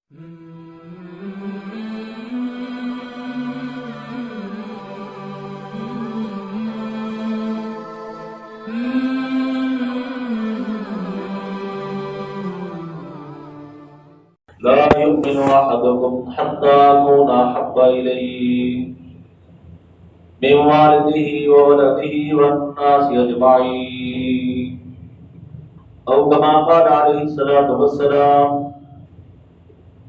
لا يؤمن أحدكم حتى أكون أحب إليه من والده وولده والناس أجمعين، أو كما قال عليه الصلاة والسلام: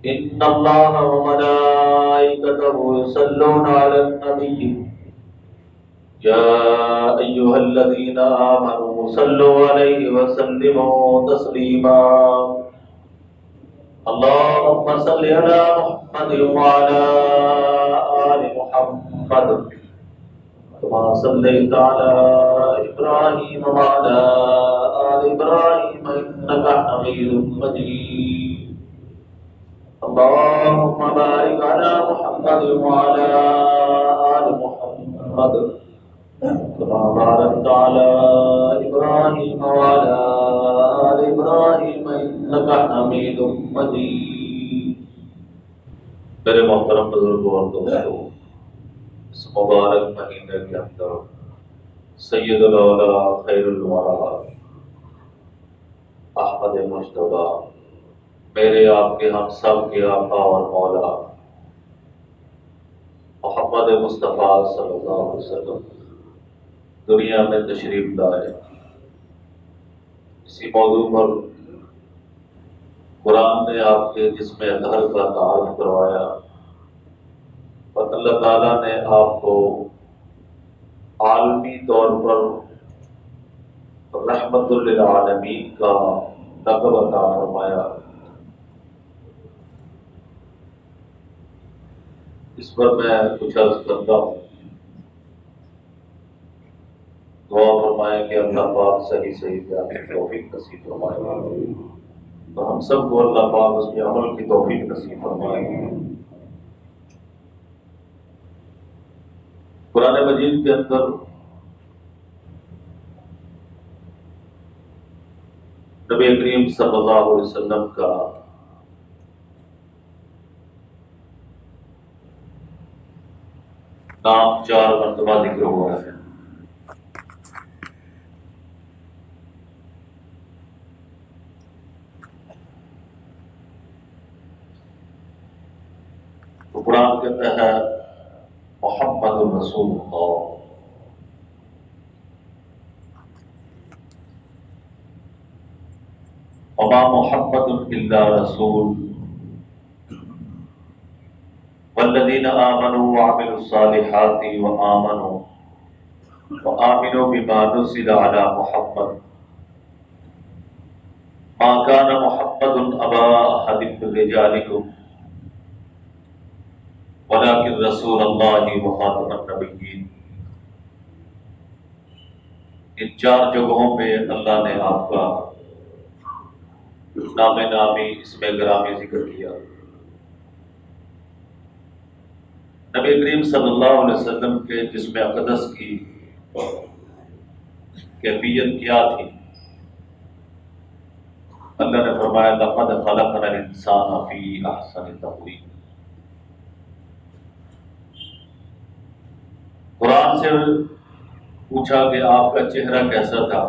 إن الله وملائكته يصلون على النبي يا أيها الذين آمنوا صلوا عليه وسلموا تسليما. اللهم صل على محمد وعلى آل محمد كما صليت على إبراهيم وعلى آل إبراهيم إنك حميد مجيد. اللهم بارك على محمد وعلى آل محمد كما باركت على إبراهيم وعلى آل إبراهيم إنك حميد مجيد. میرے محترم بزرگوں اور دوستوں، اس مبارک مہینے کے اندر سید الاولیاء خیر الورا احمد مجتبی، میرے آپ کے ہم سب کے آقا اور مولا محمد مصطفیٰ صلی اللہ علیہ وسلم دنیا میں تشریف لائے۔ اسی موضوع پر قرآن نے آپ کے جسم اطہر کا تعارف کروایا، اور اللہ تعالیٰ نے آپ کو عالمی طور پر رحمت للعالمین کا لقب عطا فرمایا۔ اس پر میں کچھ عرض کرتا ہوں، دعا فرمائیں کہ اللہ پاک صحیح بیان کی توفیق نصیب فرمائے، تو ہم سب کو اللہ پاک اس کے عمل کی توفیق نصیب فرمائے۔ قرآن مجید کے اندر نبی کریم صلی اللہ علیہ وسلم کا نام 4 مرتبہ ذکر ہوا ہے۔ تو قرآن کہتا ہے محمد الرسول اللہ، وما محمد الا رسول والذین آمنوا وعملوا الصالحات وآمنوا بما نزل على محمد ما كان محمد أبا أحد من رجالكم ولكن رسول اللہ وخاتم النبیین۔ ان 4 جگہوں پہ اللہ نے آپ کا نام نامی اسم گرامی ذکر کیا۔ نبی کریم صلی اللہ علیہ وسلم کے جسم اقدس کی کیفیت کیا تھی؟ اللہ نے فرمایا لقد خلقنا الانسان فی احسن تقویم۔ قرآن سے پوچھا کہ آپ کا چہرہ کیسا تھا؟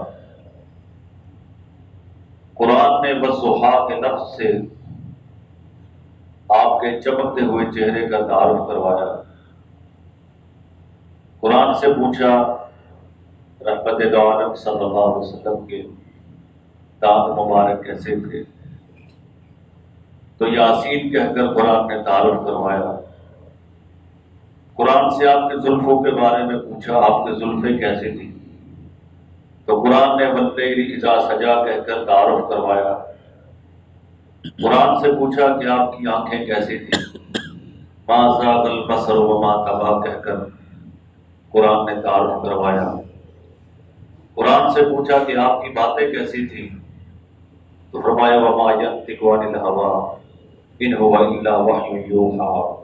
قرآن نے والضحیٰ کے لفظ سے آپ کے چمکتے ہوئے چہرے کا تعارف کروایا۔ قرآن سے پوچھا رحمت دو عالم صلی اللہ علیہ وسلم کے دانت مبارک کیسے تھے؟ تو یاسین کہہ کر قرآن نے تعارف کروایا۔ قرآن سے آپ کے زلفوں کے بارے میں پوچھا، آپ کے زلفیں کیسی تھیں؟ تو قرآن نے واللیل اذا سجا کہہ کر تعارف کروایا۔ قرآن سے پوچھا کہ آپ کی آنکھیں کیسی تھیں؟ ما زاغ البصر وما طغى کہہ کر قرآن نے تعارف کروایا۔ قرآن سے پوچھا کہ آپ کی باتیں کیسی تھیں؟ تو فرمایا وما ينطق عن الهوى ان هو الا وحی یوحی۔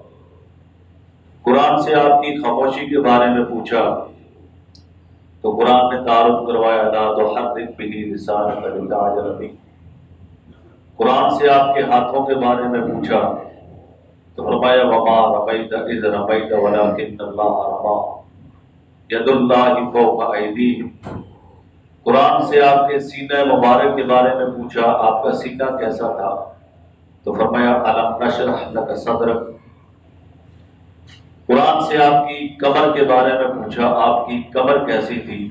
قرآن سے آپ کی خاموشی کے بارے میں پوچھا تو قرآن نے تعارف کروایا لا تحرک به لسانک لتعجل به قرآن سے آپ کے ہاتھوں کے بارے میں پوچھا تو فرمایا وما رمیت اذ رمیت ولکن اللہ رمی ید اللہ فوق ایدیہم۔ قرآن سے آپ کے سینہ مبارک کے بارے میں پوچھا آپ کا سینہ کیسا تھا تو فرمایا الم نشرح لک صدرک۔ قرآن سے آپ کی کمر کے بارے میں پوچھا آپ کی کمر کیسی تھی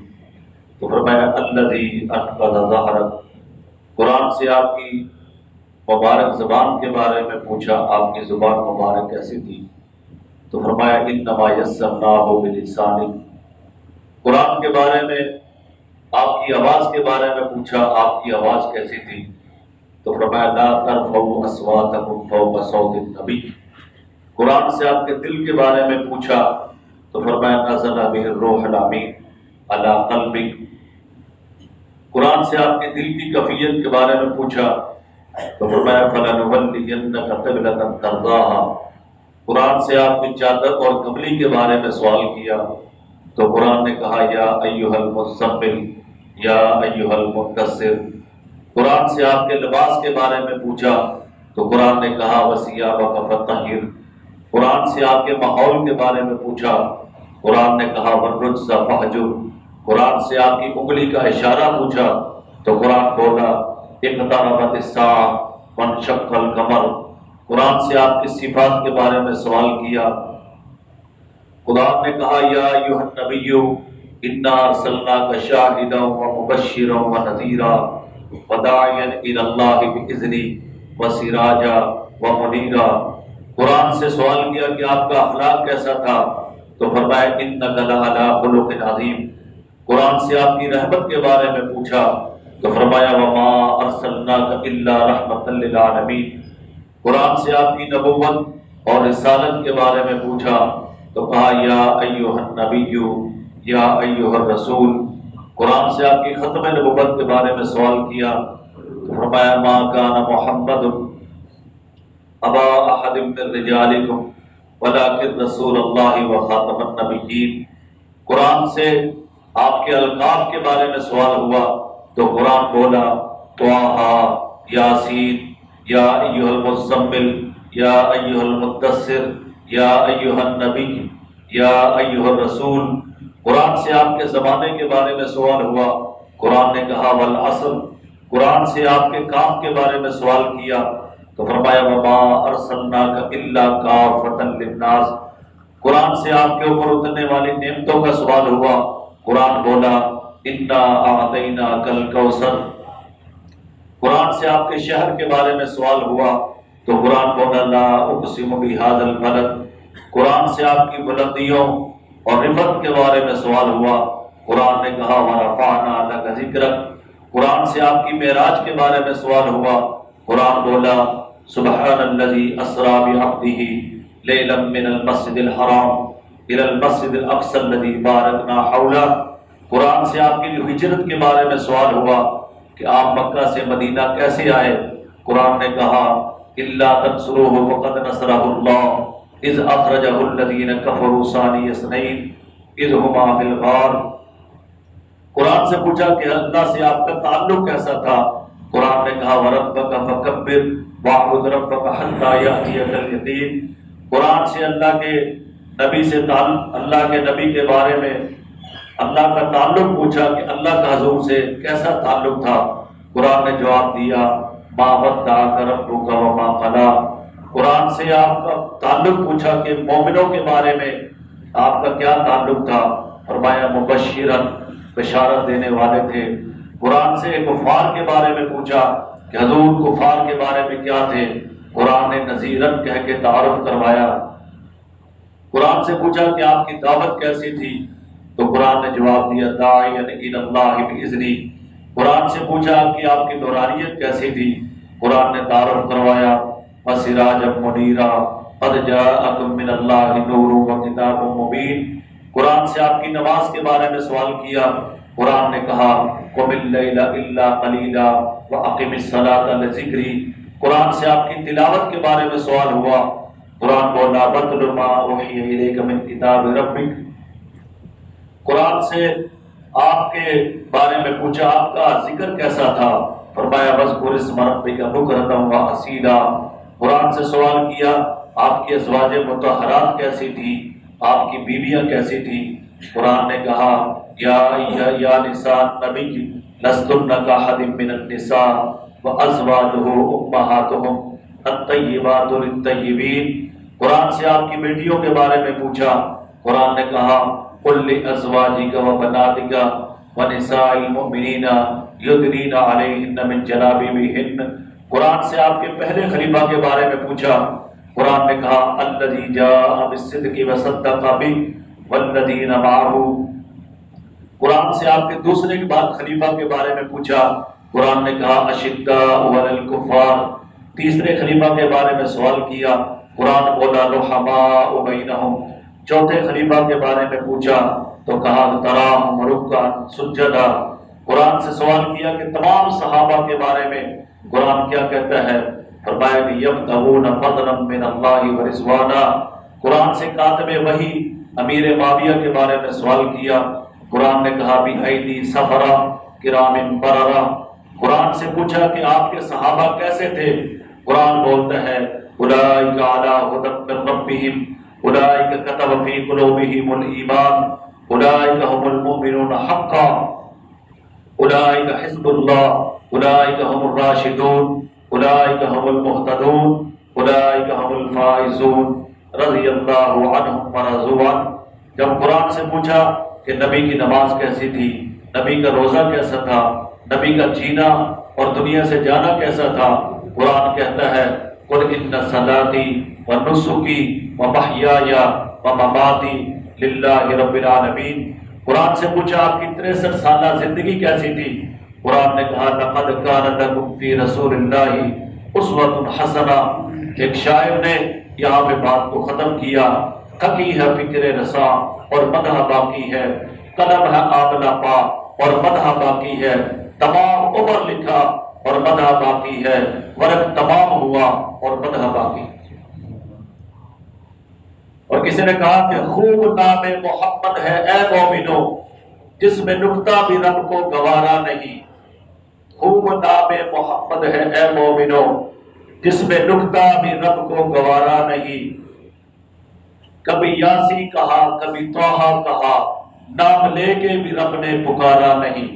تو فرمایا الذی انقض ظہرک۔ قرآن سے آپ کی مبارک زبان کے بارے میں پوچھا آپ کی زبان مبارک کیسی تھی تو فرمایا انما یسرناہ بلسانک۔ قرآن کے بارے میں آپ کی آواز کے بارے میں پوچھا آپ کی آواز کیسی تھی تو فرمایا لا ترفعوا اصواتکم فوق صوت النبی۔ قرآن سے آپ کے دل کے بارے میں پوچھا تو فرمایا نزل بہ الروح الامین علی قلبک۔ قرآن سے آپ کے دل کی کیفیت کے بارے میں پوچھا تو فرمایا فلنولینک قبلۃ ترضاھا۔ قرآن سے آپ کی چادر اور کملی کے بارے میں سوال کیا تو قرآن نے کہا یا ایھا المزمل یا ایھا المدثر۔ قرآن سے آپ کے لباس کے بارے میں پوچھا تو قرآن نے کہا وثیابک فطہر۔ قرآن سے آپ کے ماحول کے بارے میں پوچھا قرآن نے کہا والرجز فہجر۔ قرآن سے آپ کی انگلی کا اشارہ پوچھا تو قرآن بولا اقتربت الساعہ وانشق القمر۔ قرآن سے آپ کی صفات کے بارے میں سوال کیا قرآن نے کہا یا ایھا النبی انا ارسلناک شاہدا ومبشرا ونذیرا وداعیا الی اللہ باذنہ وسراجا ومنیرا۔ قرآن سے سوال کیا کہ آپ کا اخلاق کیسا تھا تو فرمایا انک لعلی خلق عظیم۔ قرآن سے آپ کی رحمت کے بارے میں پوچھا تو فرمایا وما ارسلناک الا رحمۃ للعالمین۔ قرآن سے آپ کی نبوت اور رسالت کے بارے میں پوچھا تو کہا یا ایھا النبی یا ایھا الرسول۔ قرآن سے آپ کی ختم نبوت کے بارے میں سوال کیا تو فرمایا ما کان محمد ابا احد من رجالکم ولکن رسول اللہ وخاتم النبیین۔ قرآن سے آپ کے القاب کے بارے میں سوال ہوا تو قرآن بولا طٰہٰ یاسین یا ایھا المزمل یا ایھا المدثر یا ایھا النبی یا ایھا الرسول۔ قرآن سے آپ کے زمانے کے بارے میں سوال ہوا قرآن نے کہا والعصر۔ قرآن سے آپ کے کام کے بارے میں سوال کیا تو فرمایا وما ارسلناک الا کافۃ للناس۔ قرآن سے آپ کے اوپر اترنے والی نعمتوں کا سوال ہوا قرآن بولا انا اعطیناک الکوثر۔ قرآن سے آپ کے شہر کے بارے میں سوال ہوا تو قرآن بولا لا اقسم بھذا البلد۔ قرآن سے آپ کی بلندیوں اور رفعت کے بارے میں سوال ہوا قرآن نے کہا ورفعنا لک ذکرک۔ قرآن سے آپ کی معراج کے بارے میں سوال ہوا قرآن بولا سبحان الذی اسری بعبدہ لیلا من المسجد الحرام الی المسجد الاقصی الذی بارکنا حولہ۔ قرآن سے آپ کی ہجرت کے بارے میں سوال ہوا کہ آپ مکہ سے مدینہ کیسے آئے قرآن نے کہا الا تنصروہ فقد نصرہ اللہ اذ اخرجہ الذین کفروا ثانی اثنین اذ ہما فی الغار۔ قرآن سے پوچھا کہ اللہ سے آپ کا تعلق کیسا تھا قرآن نے کہا وَرَبَّكَ فَكَبِّرْ وَاعْبُدْ رَبَّكَ حَتَّى يَأْتِيَكَ الْيَقِينُ۔ قرآن سے اللہ کے نبی کے بارے میں اللہ کا تعلق پوچھا کہ اللہ کا حضور سے کیسا تعلق تھا قرآن نے جواب دیا مَا وَدَّعَكَ رَبُّكَ وَمَا قَلَىٰ۔ قرآن سے آپ کا تعلق پوچھا کہ مومنوں کے بارے میں آپ کا کیا تعلق تھا فرمایا مبشراً بشارت دینے والے تھے۔ قرآن سے کفار کے بارے میں پوچھا کہ حضور کفار کے بارے میں کیا تھے قرآن نے نذیراً کہہ کے تعارف کروایا۔ قرآن سے پوچھا کہ آپ کی دعوت کیسی تھی تو قرآن نے جواب دیا داعیا الی اللہ باذنہ۔ قرآن سے پوچھا کہ آپ کی نورانیت کیسی تھی قرآن نے تعارف کروایا وسراجا منیرا قد جاءکم من اللہ نور وکتاب مبین۔ قرآن سے آپ کی نماز کے بارے میں سوال کیا قرآن نے کہا قم اللیل الا قلیلا واقم الصلاۃ لذکری۔ قرآن سے آپ کی تلاوت کے بارے میں سوال ہوا قرآن بولا واتل ما اوحی الیک من کتاب ربک۔ قرآن سے آپ کے بارے میں پوچھا آپ کا ذکر کیسا تھا فرمایا وذکر اسم ربک بکرۃ و اصیلا، قرآن سے سوال کیا آپ کی ازواج مطہرات کیسی تھی، آپ کی بیویاں کیسی تھی؟ قرآن نے کہا یا نساء نبی لستن کاحد من النساء وازواجہ امہاتہم الطیبات للطیبین۔ قرآن سے آپ کی بیٹیوں کے بارے میں پوچھا، قرآن نے کہا قل لازواجک وبناتک ونساء المؤمنین یدنین علیہن من جلابیبہن۔ قرآن سے آپ کے پہلے خلیفہ کے بارے میں پوچھا، قرآن نے کہا الذی جاء بالصدق وصدق بہ والذین معہ۔ قرآن سے آپ کے دوسرے کے بعد خلیفہ کے بارے میں پوچھا، قرآن نے کہا اشداء علی الکفار۔ تیسرے خلیفہ کے بارے میں سوال کیا، قرآن بولا رحماء بینہم۔ چوتھے خلیفہ کے بارے میں پوچھا تو کہا تراہم رکعا سجدا۔ قرآن سے سوال کیا کہ تمام صحابہ کے بارے میں قرآن کیا کہتا ہے، فرمایا کہ یبتغون فضلا من اللہ ورضوانا۔ قرآن سے کاتب وحی امیر معاویہ کے بارے میں سوال کیا، قرآن نے کہا بایدی سفرہ کرام بررہ۔ قرآن سے پوچھا کہ آپ کے صحابہ کیسے تھے، قرآن بولتا ہے اولئک علی ھدی من ربہم اولئک کتب فی قلوبہم الایمان اولئک ھم المؤمنون حقا اولئک حزب اللہ اولئک ھم الراشدون اولئک ھم المہتدون اولئک ھم الفائزون رضی اللہ عنہم ورضوا عنہ۔ جب قرآن سے پوچھا کہ نبی کی نماز کیسی تھی، نبی کا روزہ کیسا تھا، نبی کا جینا اور دنیا سے جانا کیسا تھا، قرآن کہتا ہے قل ان صلاتی ونسکی ومحیای ومماتی للہ رب العالمین۔ قرآن سے پوچھا آپ کی 63 سالہ زندگی کیسی تھی، قرآن نے کہا لقد کان لکم فی رسول اللہ اسوۃ حسنہ۔ ایک شاعر نے یہاں پہ بات کو ختم کیا، تھکی ہے فکر رساں اور مدح باقی ہے، قلم ہے آبلہ پا اور مدح باقی ہے، تمام عمر لکھا اور مدح باقی ہے، ورق تمام ہوا اور مدح باقی۔ اور کسی نے کہا کہ خوب نام محمد ہے اے مومنو جس میں نکتہ بھی رب کو گوارا نہیں۔ خوب نام محمد ہے اے مومنو جس میں نکتہ بھی رب کو گوارا نہیں۔ کبھی یاسی کہا کبھی توحا کہا، نام لے کے بھی رب نے پکارا نہیں۔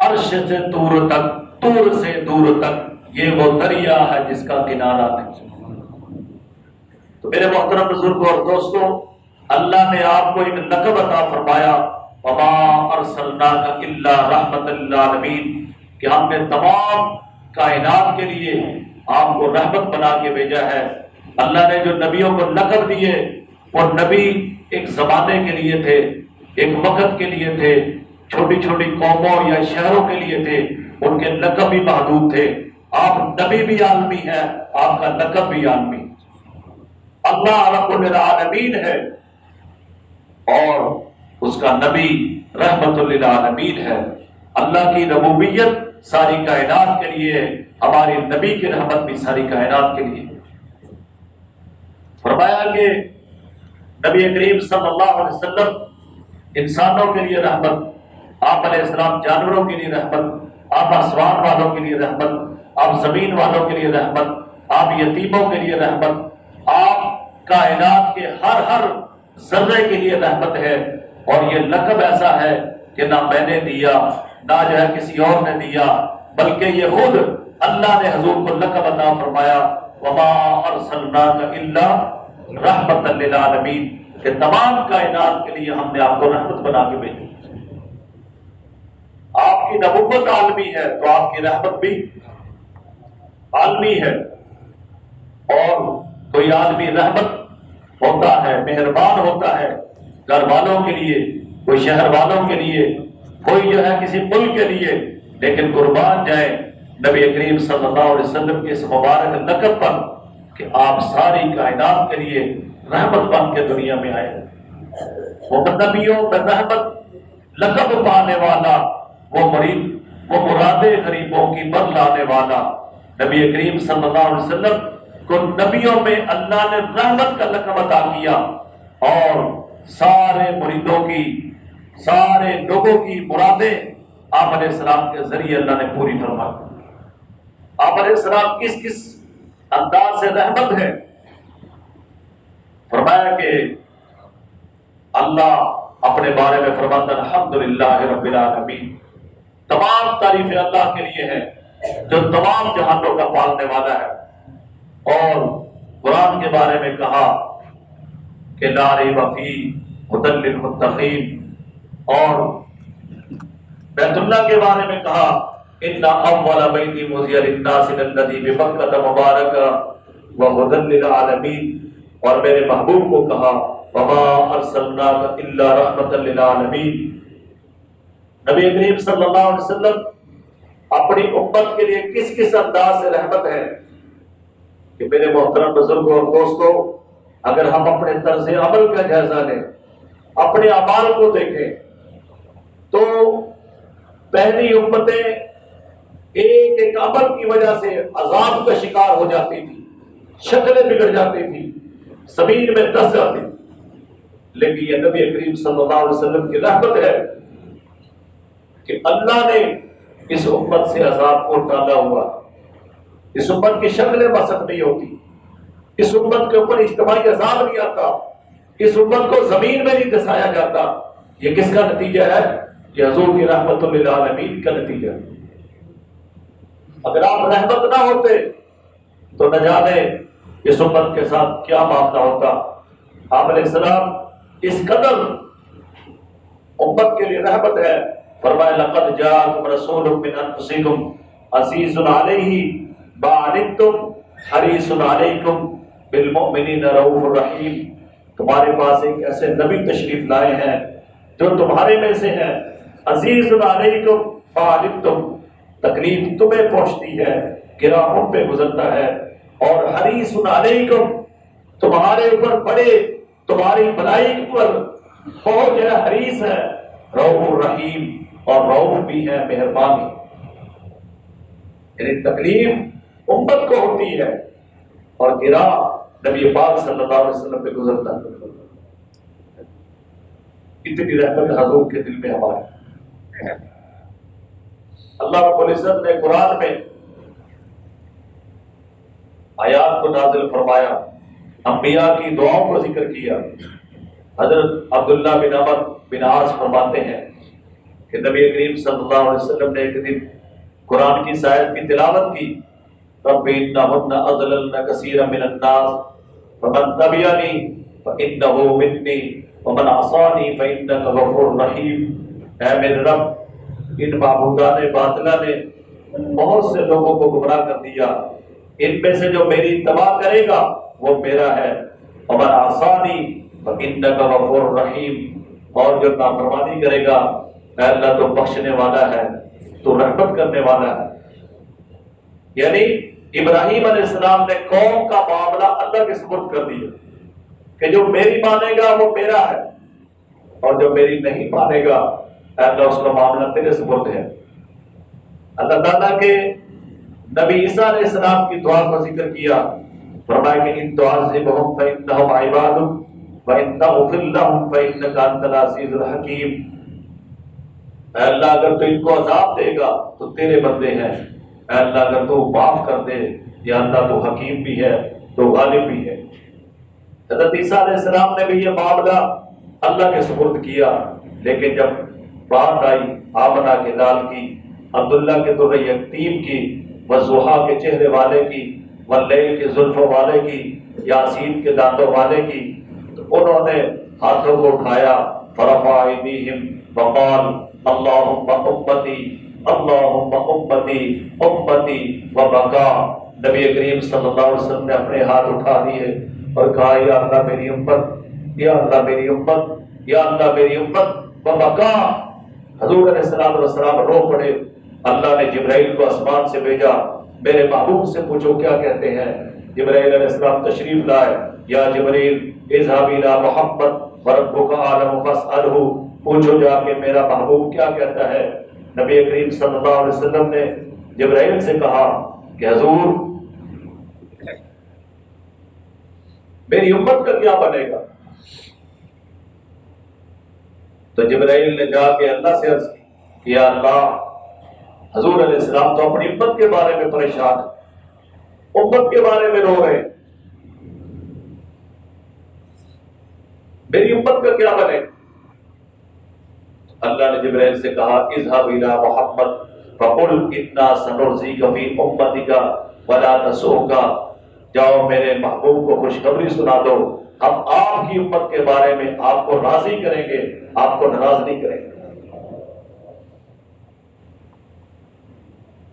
عرش سے دور تک طور سے دور تک یہ وہ دریا ہے جس کا کنارہ نہیں۔ تو میرے محترم بزرگوں اور دوستوں، اللہ نے آپ کو ایک لقب عطا فرمایا وما ارسلناک الا رحمت للعالمین، کہ ہم نے تمام کائنات کے لیے آپ کو رحمت بنا کے بھیجا ہے۔ اللہ نے جو نبیوں کو لقب دیے وہ نبی ایک زمانے کے لیے تھے، ایک وقت کے لیے تھے، چھوٹی چھوٹی قوموں یا شہروں کے لیے تھے، ان کے لقب بھی محدود تھے۔ آپ نبی بھی عالمی ہے، آپ کا لقب بھی عالمی۔ اللہ رب العالمین ہے اور اس کا نبی رحمت للعالمین ہے۔ اللہ کی ربوبیت ساری کائنات کے لیے، ہماری نبی کی رحمت بھی ساری کائنات کے لیے۔ فرمایا کہ نبی کریم صلی اللہ علیہ وسلم انسانوں کے لیے رحمت، آپ علیہ السلام جانوروں کے لیے رحمت، آپ آسمان والوں کے لیے رحمت، آپ زمین والوں کے لیے رحمت، آپ یتیموں کے لیے رحمت، آپ کائنات کے ہر ذرے کے لیے رحمت ہے۔ اور یہ لقب ایسا ہے کہ نہ میں نے دیا نہ جو ہے کسی اور نے دیا، بلکہ یہ خود اللہ نے حضور کو لقب عطا فرمایا وما ارسلناک الا رحمت للعالمین، کہ تمام کائنات کے لیے ہم نے آپ کو رحمت بنا کے بھیجا۔ آپ کی نبوت عالمی ہے تو آپ کی رحمت بھی عالمی ہے۔ اور کوئی آدمی رحمت ہوتا ہے، مہربان ہوتا ہے گھر والوں کے لیے، کوئی شہر والوں کے لیے، کوئی جو ہے کسی ملک کے لیے، لیکن قربان جائیں نبی کریم صلی اللہ علیہ وسلم کے اس مبارک لقب پر کہ آپ ساری کائنات کے لیے رحمت بن کے دنیا میں آئے۔ وہ نبیوں میں رحمت لقب پانے والا، وہ مرادیں غریبوں کی بر لانے والا نبی کریم صلی اللہ علیہ وسلم کو نبیوں میں اللہ نے رحمت کا لقب عطا کیا، اور سارے مریدوں کی، سارے لوگوں کی مرادیں آپ علیہ السلام کے ذریعے اللہ نے پوری فرمائی۔ آپ علیہ السلام کس کس انداز سے رحمت ہے؟ فرمایا کہ اللہ اپنے بارے میں فرماتا ہے الحمدللہ رب العالمین، تمام تعریفیں اللہ کے لیے ہے جو تمام جہانوں کا پالنے والا ہے۔ اور قرآن کے بارے میں کہا کہ لا ریب فیہ ھدی للمتقین، اور بیت اللہ کے بارے میں کہا ان اول بیت وضع للناس الذی ببکۃ مبارکا وھدی للعالمین، اور میرے محبوب کو کہا وما ارسلناک الا رحمۃ للعالمین۔ نبی کریم صلی اللہ علیہ وسلم اپنی امت کے لیے کس کس انداز سے رحمت ہے کہ میرے محترم بزرگوں اور دوستوں، اگر ہم اپنے طرز عمل کا جائزہ لیں، اپنے اعمال کو دیکھیں، تو پہلی امتیں ایک ایک عمل کی وجہ سے عذاب کا شکار ہو جاتی تھی، شکلیں بگڑ جاتی تھی، زمین میں دس جاتی تھی، لیکن یہ نبی کریم صلی اللہ علیہ وسلم کی رحمت ہے کہ اللہ نے اس امت سے عذاب کو ٹالا ہوا۔ اس امت کی شکلیں مسخ نہیں ہوتی، اس امت کے اوپر اجتماعی عذاب نہیں آتا، اس امت کو زمین میں نہیں دسایا جاتا۔ یہ کس کا نتیجہ ہے؟ یہ حضور کی رحمت للعالمین کا نتیجہ ہے۔ اگر آپ رحمت نہ ہوتے تو نہ جانے اس امت کے ساتھ کیا معاملہ ہوتا۔ آپ علیہ السلام اس قدر امت کے لیے رحمت ہے، فرمایا لقد جاءکم رسول من انفسکم عزیز علیہ ما عنتم حریص علیکم بالمؤمنین رؤوف الرحیم۔ تمہارے پاس ایک ایسے نبی تشریف لائے ہیں جو تمہارے میں سے ہیں، عزیز علیکم ما عنتم، تکلیف تمہیں پہنچتی ہے، گرہ ان پہ گزرتا ہے، اور حریص علیکم، تمہارے اوپر بڑے تمہاری بھلائی پر بہت جو ہے حریص ہے، رؤوف الرحیم، اور رؤوف بھی ہے، مہربانی۔ یعنی تکلیف امت کو ہوتی ہے اور گرہ نبی پاک صلی اللہ علیہ وسلم پہ گزرتا ہے۔ اتنی رحمت حضور کے دل میں ہمارے۔ اللہ رب العزت نے قرآن میں آیات کو نازل فرمایا، انبیاء کی دعاؤں کو ذکر کیا۔ حضرت عبداللہ بن عمر بن عاص فرماتے ہیں کہ نبی کریم صلی اللہ علیہ وسلم نے ایک دن قرآن کی آیت کی تلاوت کی، رب انہن اضللن کثیرا من الناس فمن تبعنی فانہ منی ومن عصانی فانک غفور رحیم۔ اے میرے رب، ان معبودان باطلہ نے بہت سے لوگوں کو گمراہ کر دیا، ان میں سے جو میری اتباع کرے گا وہ میرا ہے، ومن عصانی فانک غفور رحیم، اور جو نافرمانی کرے گا اے اللہ تو بخشنے والا ہے، تو رحمت کرنے والا ہے۔ یعنی ابراہیم علیہ السلام نے قوم کا معاملہ اللہ کے سپرد کر دیا کہ جو میری مانے گا وہ میرا ہے، اور جو میری نہیں مانے گا اے اللہ اس کا معاملہ تیرے سپرد ہے۔ اللہ تعالیٰ کے نبی عیسیٰ علیہ السلام کی دعا کو ذکر کیا، فرمایا کہ ان تعذبہم فانہم عبادک وان تغفر لہم فانک انت العزیز الحکیم۔ اے اللہ اگر تو ان کو عذاب دے گا تو تیرے بندے ہیں، اے اللہ اگر تو معاف کر دے یا اللہ تو حکیم بھی ہے، تو غالب بھی ہے۔ حضرت عیسیٰ علیہ السلام نے بھی یہ معاملہ اللہ کے سپرد کیا، لیکن جب بات آئی آمنہ کے لال کی، عبداللہ کے در یتیم کی، والضحیٰ کے چہرے والے کی، واللیل کے زلفوں والے کی، یاسین کے دانتوں والے کی، تو انہوں نے ہاتھوں کو اٹھایا، فرفع ایدیہم وقال اللہم امتی اللہم امتی امتی وبکا۔ نبی کریم صلی اللہ علیہ وسلم نے اپنے ہاتھ اٹھا دیے اور کہا یا اللہ میری امت، یا اللہ میری امت، یا اللہ میری امت، وبکا۔ حضور علیہ السلام رو پڑے۔ اللہ نے جبرائیل کو آسمان سے بھیجا، میرے محبوب سے پوچھو کیا کہتے ہیں۔ جبرائیل علیہ السلام تشریف لائے، یا جبرائیل اذهب الى محمد وربک اعلم فاسألہ، پوچھو جا کے میرا محبوب کیا کہتا ہے۔ نبی کریم صلی اللہ علیہ وسلم نے جبرائیل سے کہا کہ حضور میری امت کا کیا بنے گا؟ تو جبرائیل نے جا کے اللہ سے عرض کی یا اللہ، حضور علیہ السلام تو اپنی امت کے بارے میں پریشان ہے، امت کے بارے میں رو رہے ہیں، میری امت کا کیا بنے؟ اللہ نے جبرائیل سے کہا اذهب الى محمد فقل انا سنرضيك في امتك ولا نسوك، جاؤ میرے محبوب کو خوشخبری سنا دو، ہم آپ کی امت کے بارے میں آپ کو راضی کریں گے، آپ کو ناراض نہیں کریں گے۔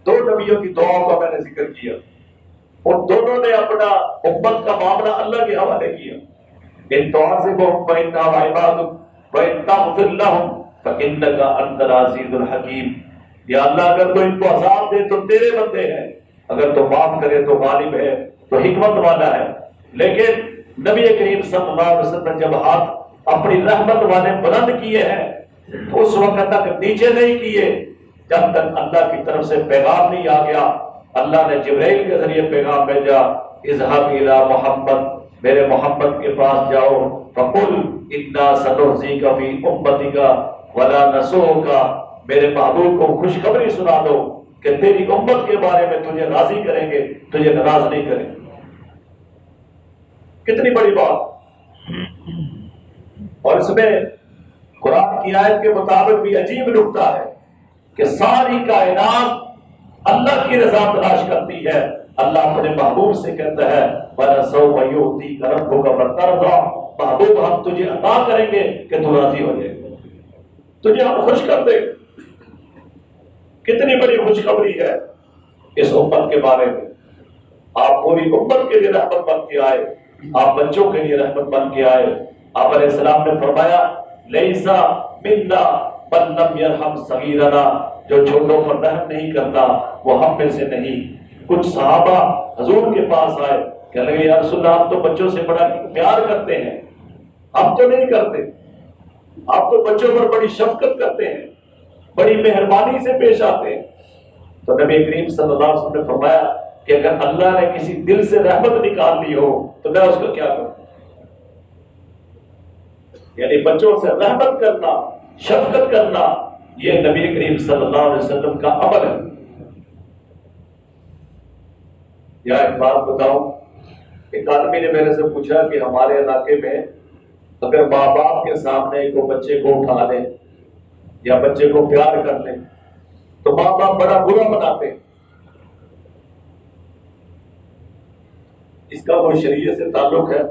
دو نبیوں کی دعاؤں کا میں نے ذکر کیا، ان دونوں نے اپنا امت کا معاملہ اللہ کے حوالے کیا۔ ان تعذبهم فإنهم عبادك وإن تغفر لهم فإنك أنت العزيز الحكيم، یا اللہ اگر تو ان کو عذاب دے تو تیرے بندے ہیں، اگر تو معاف کرے تو غالب ہے، تو حکمت والا ہے۔ لیکن نبی کریم صلی اللہ علیہ وسلم نے جب ہاتھ اپنی رحمت والے بلند کیے ہیں تو اس وقت تک نیچے نہیں کیے جب تک اللہ کی طرف سے پیغام نہیں آ گیا۔ اللہ نے جبرائیل کے ذریعے پیغام بھیجا، اذهب الى محمد، میرے محمد کے پاس جاؤ، فقل انا سنرضيك في امتك ولا نسوك، میرے محبوب کو خوشخبری سنا دو کہ تیری امت کے بارے میں تجھے راضی کریں گے، تجھے ناراض نہیں کریں گے۔ کتنی بڑی بات! اور اس میں قرآن کی آیت کے مطابق بھی عجیب نکتہ ہے کہ ساری کائنات اللہ کی رضا تلاش کرتی ہے، اللہ اپنے محبوب سے کہتا ہے وَلَسَوْفَ يُعْطِيكَ رَبُّكَ فَتَرْضَىٰ، محبوب ہم تجھے عطا کریں گے کہ تو راضی ہو جائے، تجھے ہم خوش کر دیں۔ کتنی بڑی خوشخبری ہے اس امت کے بارے میں۔ آپ پوری امت کے لیے رحمت بن کے آئے، آپ بچوں کے لیے رحمت بن کے آئے۔ آپ علیہ السلام نے فرمایا لیسا منا من لم یرحم صغیرنا، جو چھوٹوں پر رحم نہیں کرتا وہ ہم میں سے نہیں۔ کچھ صحابہ حضور کے پاس آئے، کہنے لگے یا رسول اللہ آپ تو بچوں سے بڑا پیار کرتے ہیں، ہم تو نہیں کرتے، آپ تو بچوں پر بڑی شفقت کرتے ہیں، بڑی مہربانی سے پیش آتے ہیں۔ تو نبی کریم صلی اللہ علیہ وسلم نے فرمایا کہ اگر اللہ نے کسی دل سے رحمت نکال لی ہو تو میں اس کو کیا کروں؟ یعنی بچوں سے رحمت کرنا، شفقت کرنا، یہ نبی کریم صلی اللہ علیہ وسلم کا عمل ہے۔ یا ایک بات بتاؤں، ایک آدمی نے میرے سے پوچھا کہ ہمارے علاقے میں اگر ماں باپ کے سامنے کو بچے کو اٹھا لیں یا بچے کو پیار کر لیں تو ماں باپ بڑا برا مناتے ہیں، اس کا کوئی شریعت سے تعلق ہے؟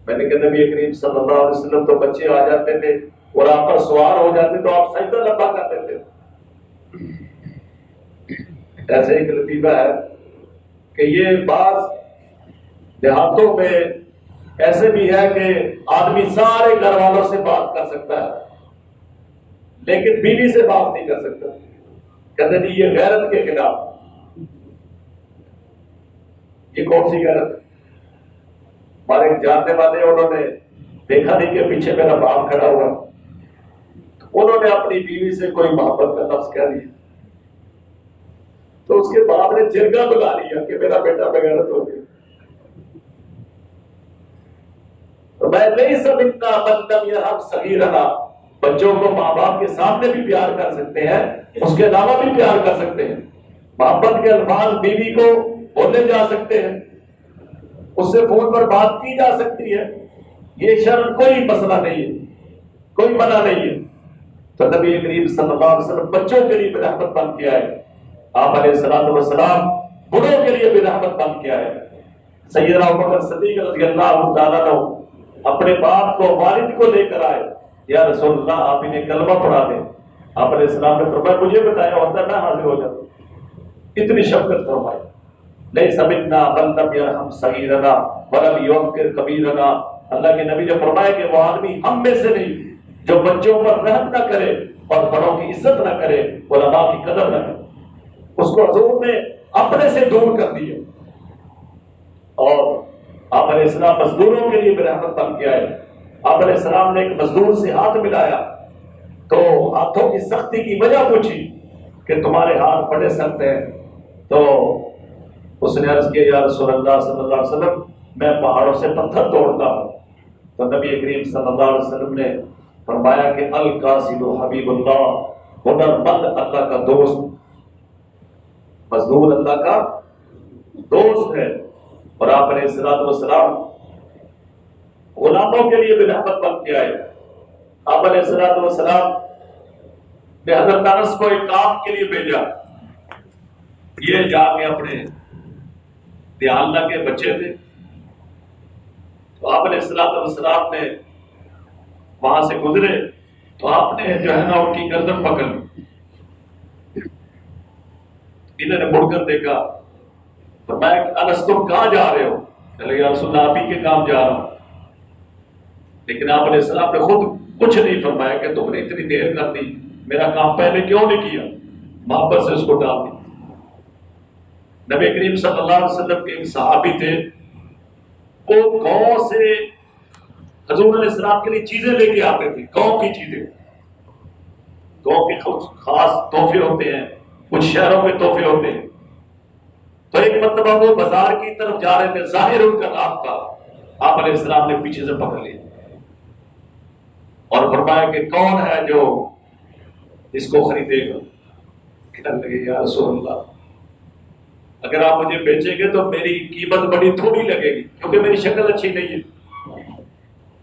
میں نے کہا نبی کریم صلی اللہ علیہ وسلم تو بچے آ جاتے تھے اور آپ پر سوار ہو جاتے تو آپ سجدہ لمبا کر دیتے تھے۔ ایسے ایک لطیفہ ہے کہ یہ بعض دیہاتوں میں ایسے بھی ہے کہ آدمی سارے گھر والوں سے بات کر سکتا ہے لیکن بیوی سے بات نہیں کر سکتا، کہتے نہیں یہ غیرت کے خلاف۔ یہ کون سی غیرت ہے؟ ہمارے جاننے والے انہوں نے دیکھا نہیں کہ پیچھے میرا باپ کھڑا ہوا، انہوں نے اپنی بیوی سے کوئی محبت کا لفظ کہہ دیا تو اس کے باپ نے جرگہ بلا لیا کہ میرا بیٹا بغیرت ہو گیا۔ تو میں نہیں سمجھتا من لم یرحم صغیرنا، بچوں کو ماں باپ کے سامنے بھی پیار کر سکتے ہیں، اس کے علاوہ بھی پیار کر سکتے ہیں، محبت کے الفاظ بیوی کو بولے جا سکتے ہیں، اس سے فون پر بات کی جا سکتی ہے، یہ شرط کوئی مسئلہ نہیں ہے، کوئی منع نہیں ہے۔ تو نبی کریم صلی اللہ علیہ وسلم بچوں کے لیے بھی رحمت بن کے آئے، آپ علیہ الصلوۃ والسلام بڑوں کے لیے بھی رحمت بن کے آئے۔ سیدنا ابوبکر صدیق رضی اللہ تعالیٰ عنہ اپنے باپ کو، والد کو لے کر آئے، یا رسول اللہ آپ انہیں کلمہ پڑھا دیں۔ آپ علیہ السلام نے فرمایا مجھے بتایا ہوتا میں حاضر ہو جاتا۔ اتنی شفقت فرمائی۔ لیس منا من لم یرحم صغیرنا ولم یوقر کبیرنا، اللہ کے نبی نے فرمایا کہ وہ آدمی ہم میں سے نہیں جو بچوں پر رحم نہ کرے اور بڑوں کی عزت نہ کرے، علماء کی قدر نہ کرے۔ اس کو حضور نے اپنے سے دور کر دیا۔ اور آپ علیہ السلام مزدوروں کے لیے بھی رحمت بن کے آئے۔ آپ علیہ السلام نے ایک مزدور سے ہاتھ ملایا تو ہاتھوں کی سختی کی وجہ پوچھی کہ تمہارے ہاتھ بڑے سخت ہیں، تو اس نے عرض کیا یا رسول اللہ صلی اللہ علیہ وسلم میں پہاڑوں سے پتھر توڑتا ہوں۔ تو نبی کریم صلی اللہ علیہ وسلم نے فرمایا کہ القاصد حبیب اللہ، ہنر مند اللہ کا دوست، مزدور اللہ کا دوست ہے، اور آپ علیہ الصلوۃ والسلام غلاموں کے لیے بھی رحمت بن کے آئے۔ آپ علیہ الصلوۃ والسلام نے حضرت انس کو ایک کام کے لیے بھیجا، یہ جا کے اپنے دیاللہ کے بچے تھے، تو آپ علیہ الصلوۃ والسلام نے وہاں سے گزرے تو آپ نے جو ہے نا ان کی گردن پکڑ لی، انہوں نے مڑ کر دیکھا، فرمایا کہ انس تم کہاں جا رہے ہو؟ چلے یا رسول اللہ آپ ہی کے کام جا رہا ہوں۔ لیکن آپ علیہ السلام نے خود کچھ نہیں فرمایا کہ تم نے اتنی دیر کر دی، میرا کام پہلے کیوں نہیں کیا، محبت سے اس کو ڈال دی۔ نبی کریم صلی اللہ علیہ وسلم کے ایک صحابی تھے، وہ گاؤں سے حضور علیہ السلام کے لیے چیزیں لے کے آتے تھے، گاؤں کی چیزیں، گاؤں کے خاص تحفے ہوتے ہیں، کچھ شہروں میں تحفے ہوتے ہیں۔ تو ایک مرتبہ وہ بازار کی طرف جا رہے تھے، ظاہر ان کا نام تھا، آپ علیہ السلام نے پیچھے سے پکڑ لیا اور فرمایا کہ کون ہے جو اس کو خریدے گا؟ کہنے لگے یا رسول اللہ اگر آپ مجھے بیچیں گے تو میری قیمت بڑی تھوڑی لگے گی کیونکہ میری شکل اچھی نہیں ہے۔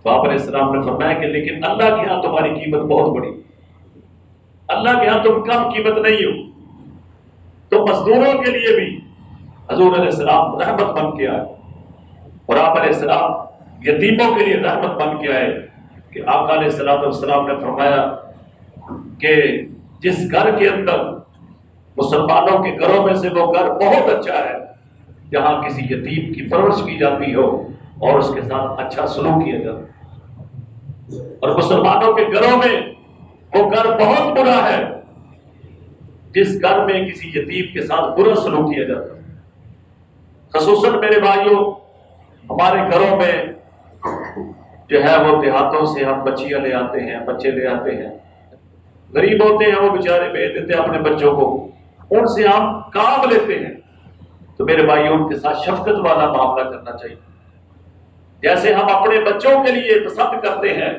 تو آپ علیہ السلام نے فرمایا کہ لیکن اللہ کے ہاں تمہاری قیمت بہت بڑی، اللہ کے ہاں تم کم قیمت نہیں ہو۔ تو مزدوروں کے لیے بھی حضور علیہ السلام رحمت بن کے آئے، اور آپ علیہ السلام یتیموں کے لیے رحمت بن کے آئے کہ آقا علیہ السلام نے فرمایا کہ جس گھر کے اندر مسلمانوں کے گھروں میں سے وہ گھر بہت اچھا ہے جہاں کسی یتیم کی پرورش کی جاتی ہو اور اس کے ساتھ اچھا سلوک کیا جاتا ہے، اور مسلمانوں کے گھروں میں وہ گھر بہت برا ہے جس گھر میں کسی یتیم کے ساتھ برا سلوک کیا جاتا ہے۔ خصوصاً میرے بھائیوں، ہمارے گھروں میں جو ہے وہ دیہاتوں سے ہم بچیاں لے آتے ہیں، بچے لے آتے ہیں، غریب ہوتے ہیں، وہ بیچارے بھیج دیتے ہیں اپنے بچوں کو، ان سے ہم کام لیتے ہیں۔ تو میرے بھائیوں ان کے ساتھ شفقت والا معاملہ کرنا چاہیے، جیسے ہم اپنے بچوں کے لیے پسند کرتے ہیں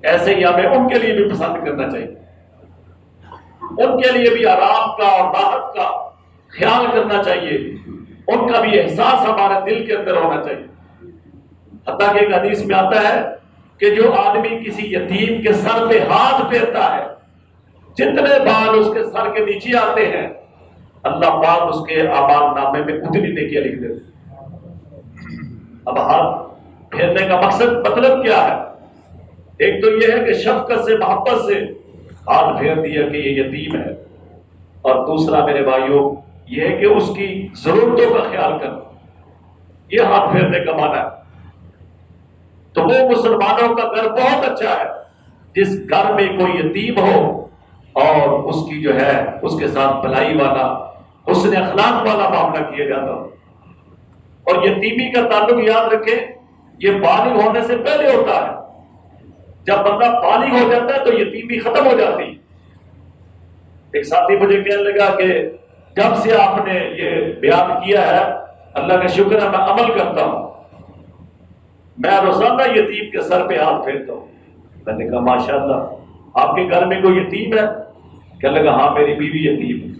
ایسے ہی ہمیں ان کے لیے بھی پسند کرنا چاہیے، ان کے لیے بھی آرام کا اور راحت کا خیال کرنا چاہیے، ان کا بھی احساس ہمارے دل کے اندر ہونا چاہیے۔ حتیٰ کہ ایک حدیث میں آتا ہے کہ جو آدمی کسی یتیم کے سر پہ ہاتھ پھیرتا ہے، جتنے بال اس کے سر کے نیچے آتے ہیں اللہ پاک اس کے اعمال نامے میں اتنی نیکیاں لکھ دیتے ہیں۔ اب ہاتھ پھیرنے کا مطلب کیا ہے؟ ایک تو یہ ہے کہ شفقت سے، محبت سے ہاتھ پھیر دیا کہ یہ یتیم ہے، اور دوسرا میرے بھائیوں یہ ہے کہ اس کی ضرورتوں کا خیال کرنا، یہ ہاتھ پھیرنے کا معنی ہے۔ تو وہ مسلمانوں کا گھر بہت اچھا ہے جس گھر میں کوئی یتیم ہو اور اس کی جو ہے اس کے ساتھ بھلائی والا، حسن اخلاق والا معاملہ کیا جاتا ہو۔ اور یتیمی کا تعلق یاد رکھیں یہ بالغ ہونے سے پہلے ہوتا ہے، جب بندہ بالغ ہو جاتا ہے تو یتیمی ختم ہو جاتی۔ ایک ساتھی مجھے کہنے لگا کہ جب سے آپ نے یہ بیان کیا ہے اللہ کا شکر ہے میں عمل کرتا ہوں، میں روزانہ یتیم کے سر پہ ہاتھ پھیرتا ہوں۔ میں نے کہا ماشاءاللہ آپ کے گھر میں کوئی یتیم ہے؟ کہنے لگا ہاں میری بیوی یتیم ہے،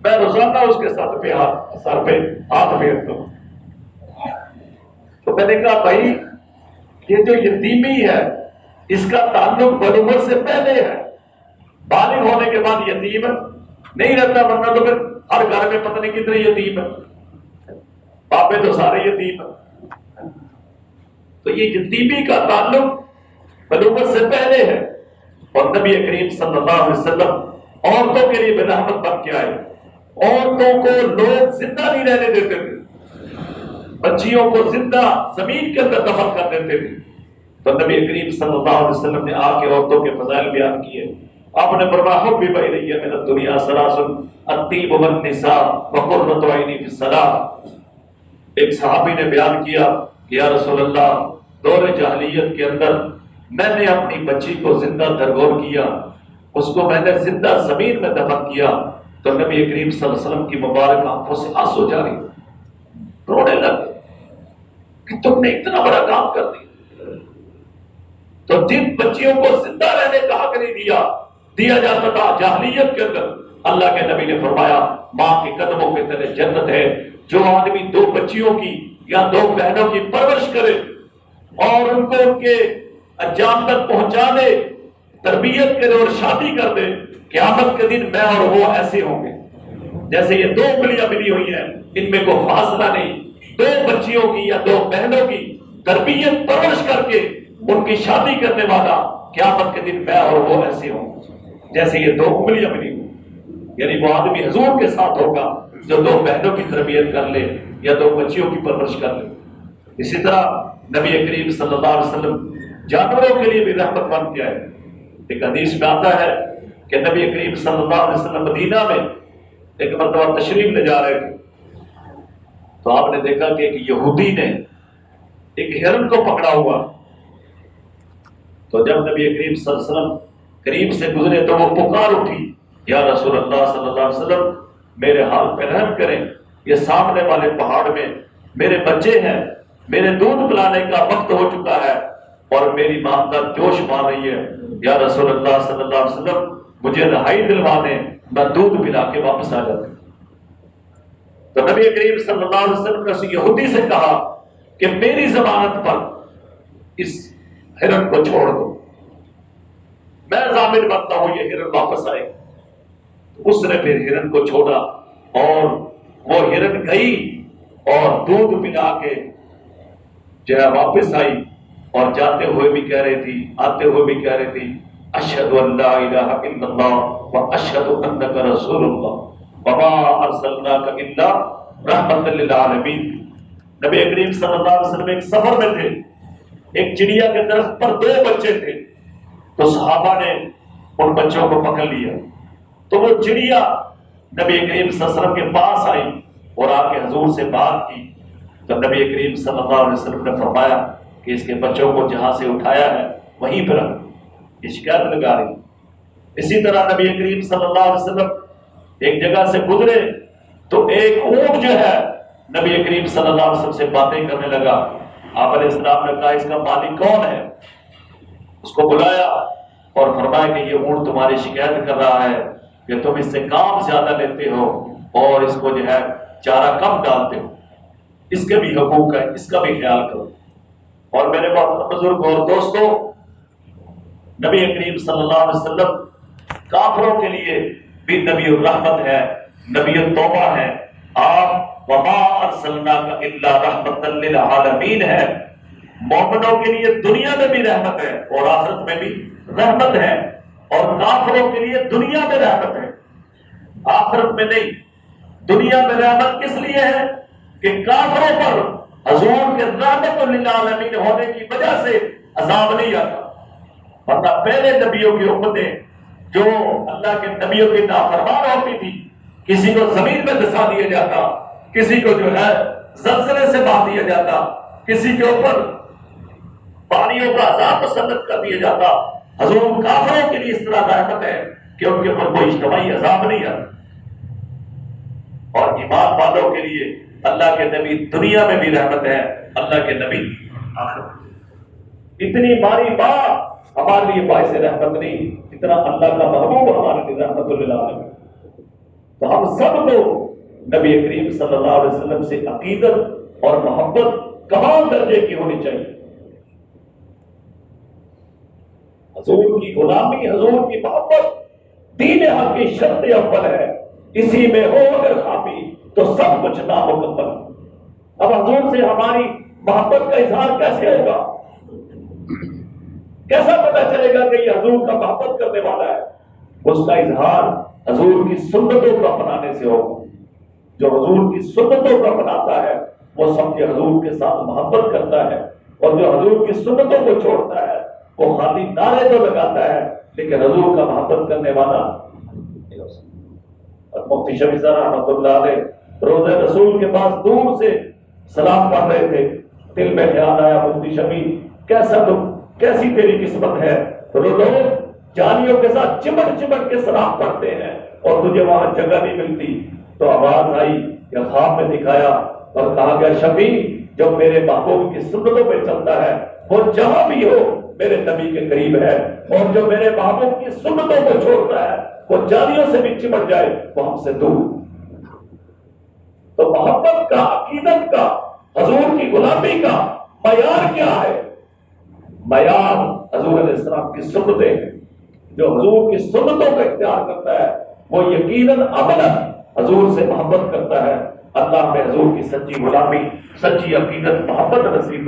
میں روزانہ اس کے سر پہ ہاتھ پھیرتا ہوں۔ تو میں نے کہا بھائی یہ جو یتیمی ہے اس کا تعلق بلوغت سے پہلے ہے، بالغ ہونے کے بعد یتیم نہیں رہتا، ورنہ تو پھر ہر گھر میں پتہ نہیں کتنے یتیم ہے، پاپے تو سارے یتیم ہیں۔ تو یہ یتیمی کا تعلق بلوغت سے پہلے ہے، اور نبی کریم صلی اللہ علیہ وسلم عورتوں کے لیے بھی رحمت بن کے آئے۔ عورتوں کو لوگ زندہ نہیں رہنے دیتے تھے، بچیوں کو زندہ زمین کے اندر دفن کر دیتے تھے۔ تو نبی کریم صلی اللہ علیہ وسلم نے آ کے عورتوں کے فضائل بیان کیے۔ آپ نے فرمایا حب الیہ من الدنیا ثلاث الطیب والنساء وقرۃ عینی فی الصلاۃ۔ ایک صحابی نے بیان کیا کہ یا رسول اللہ دور جاہلیت کے اندر میں نے اپنی بچی کو زندہ درگور کیا، اس کو میں نے زندہ زمین میں دفن کیا۔ تو نبی کریم صلی اللہ علیہ وسلم کی مبارک آنکھوں سے آنسو جاری، رونے لگے کہ تم نے اتنا بڑا کام کر دیا۔ تو جن بچیوں کو زندہ رہنے کا حق نہیں دیا جاتا تھا جاہلیت کے اندر، اللہ کے نبی نے فرمایا ماں کے قدموں کے تلے جنت ہے، جو آدمی 2 بچیوں کی یا 2 بہنوں کی پرورش کرے اور ان کو ان کے انجام تک پہنچا دے، تربیت کرے اور شادی کر دے، قیامت کے دن میں اور وہ ایسے ہوں گے جیسے یہ 2 انگلیاں ملی ہوئی ہیں، ان میں کوئی فاصلہ نہیں۔ 2 بچیوں کی یا 2 بہنوں کی تربیت پرورش کر کے ان کی شادی کرنے والا قیامت کے دن میں اور وہ ایسے ہوں جیسے یہ 2 انگلیاں ملی ہوئی۔ یعنی وہ آدمی حضور کے ساتھ ہوگا جو 2 بہنوں کی تربیت کر لے یا 2 بچیوں کی پرورش کر لے۔ اسی طرح نبی کریم صلی اللہ علیہ وسلم جانوروں کے لیے بھی رحمت بن کے آئے۔ ایک حدیث میں آتا ہے کہ نبی کریم صلی اللہ علیہ وسلم مدینہ میں ایک مرتبہ تشریف لے جا رہے تھے، تو آپ نے دیکھا کہ ایک یہودی نے ایک ہرن کو پکڑا ہوا، تو جب نبی کریم صلی اللہ علیہ وسلم قریب سے گزرے تو وہ پکار اٹھی، یا رسول اللہ صلی اللہ علیہ وسلم میرے حال پہ رحم کریں، یہ سامنے والے پہاڑ میں میرے بچے ہیں، میرے دودھ پلانے کا وقت ہو چکا ہے اور میری ماں کا جوش مار رہی ہے، یا رسول اللہ صلی اللہ علیہ وسلم مجھے رہائی دلوا دیں، میں دودھ پلا کے واپس آ جاتا ہوں۔ تو نبی کریم صلی اللہ علیہ وسلم نے اس یہودی سے کہا کہ میری ضمانت پر اس ہرن کو چھوڑ دو، میں ضامن بنتا ہوں یہ ہرن واپس آئے۔ اس نے پھر ہرن کو چھوڑا اور وہ ہرن گئی اور دودھ پلا کے جو ہے واپس آئی، اور جاتے ہوئے بھی کہہ رہی تھی، آتے ہوئے بھی کہہ رہی تھی، اشہد ان لا الہ الا اللہ واشہد انک رسول اللہ وما ارسلناک الا رحمۃ للعالمین۔ نبی کریم صلی اللہ علیہ وسلم ایک سفر میں تھے، ایک چڑیا کے درخت پر 2 بچے تھے، تو صحابہ نے ان بچوں کو پکڑ لیا، تو وہ چڑیا نبی کریم صلی اللہ علیہ وسلم کے پاس آئی اور آ کے حضور سے بات کی، تو نبی کریم صلی اللہ علیہ وسلم نے فرمایا کہ اس کے بچوں کو جہاں سے اٹھایا ہے وہیں پر رکھ، یہ شکایت لگا رہی۔ اسی طرح نبی کریم صلی اللہ علیہ وسلم ایک جگہ سے گزرے تو ایک اونٹ جو ہے نبی کریم صلی اللہ علیہ وسلم سے باتیں کرنے لگا۔ آپ علیہ السلام نے کہا اس کا مالک کون ہے؟ اس کو بلایا اور فرمایا کہ یہ اونٹ تمہاری شکایت کر رہا ہے کہ تم اس سے کام زیادہ لیتے ہو اور اس کو جو ہے چارہ کم ڈالتے ہو، اس کے بھی حقوق ہے، اس کا بھی خیال کرو۔ اور میرے محترم بزرگ اور دوستو، نبی کریم صلی اللہ علیہ وسلم کافروں کے لیے بھی نبی الرحمت ہے، نبی التوبہ ہے۔ آپ وما ارسلناک الا رحمۃ للعالمین ہے، مومنوں کے لیے دنیا میں بھی رحمت ہے اور آخرت میں بھی رحمت ہے، اور کافروں کے لیے دنیا میں رحمت ہے، آخرت میں نہیں۔ دنیا میں رحمت کس لیے ہے کہ کافروں پر حضور کے رحمت للعالمین ہونے کی وجہ سے عذاب نہیں آتا، ورنہ پہلے نبیوں کی امتیں جو اللہ کے نبیوں کی نافرمان ہوتی تھی، کسی کو زمین میں دھسا دیا جاتا، کسی کو جو ہے زلزلے سے مار دیا جاتا، کسی کے اوپر پانیوں کا عذاب مسلط کر دیا جاتا۔ حضور کافروں کے لیے اس طرح رحمت ہے کہ ان کے اوپر کوئی اجتماعی عذاب نہیں آتا، اور ایمان والوں کے لیے اللہ کے نبی دنیا میں بھی رحمت ہے، اللہ کے نبی آخرت۔ اتنی ماری ماں ہمارے لیے باعث رحمت نہیں، اتنا اللہ کا محبوب ہمارے لیے رحمت للعالمین۔ تو ہم سب کو نبی کریم صلی اللہ علیہ وسلم سے عقیدت اور محبت کمال درجے کی ہونی چاہیے۔ حضور کی غلامی، حضور کی محبت دین حق کی شرط اول ہے، اسی میں ہو اگر خامی تو سب کچھ نامکمل۔ اب حضور سے ہماری محبت کا اظہار کیسے ہوگا؟ کیسا پتہ چلے گا کہ یہ حضور کا محبت کرنے والا ہے؟ اس کا اظہار حضور کی سنتوں کو اپنانے سے ہوگا۔ جو حضور کی سنتوں کو اپناتا ہے وہ سب کے حضور کے ساتھ محبت کرتا ہے، اور جو حضور کی سنتوں کو چھوڑتا ہے وہ خالی نعرے تو لگاتا ہے لیکن حضور کا محبت کرنے والا نہیں ہو سکتا۔ اور مفتی شفیع صاحب رحمۃ اللہ علیہ روضہ رسول کے پاس دور سے سلام پڑھ رہے تھے، دل میں خیال آیا مفتی شفیع کیسی تیری قسمت ہے، تو لوگ جانیوں کے ساتھ چمٹ چمٹ کے سلام پڑھتے ہیں اور تجھے وہاں جگہ نہیں ملتی۔ تو آواز آئی یا خواب میں دکھایا اور کہا گیا شفیع جو میرے محبوب کی سنتوں پہ چلتا ہے وہ جہاں بھی ہو میرے نبی کے قریب ہے، اور جو میرے محبوب کی سنتوں کو چھوڑتا ہے وہ جانیوں سے بھی چمٹ جائے وہ ہم سے دور۔ تو محبت کا، عقیدت کا، حضور کی غلامی کا معیار کیا ہے؟ معیار حضور علیہ السلام کی سنتیں ہیں۔ جو حضور کی سنتوں کو اختیار کرتا ہے وہ یقیناً عملاً حضور سے محبت کرتا ہے۔ اللہ میں حضور کی سچی غلامی، سچی عقیدت، محبت نصیب فرمائے۔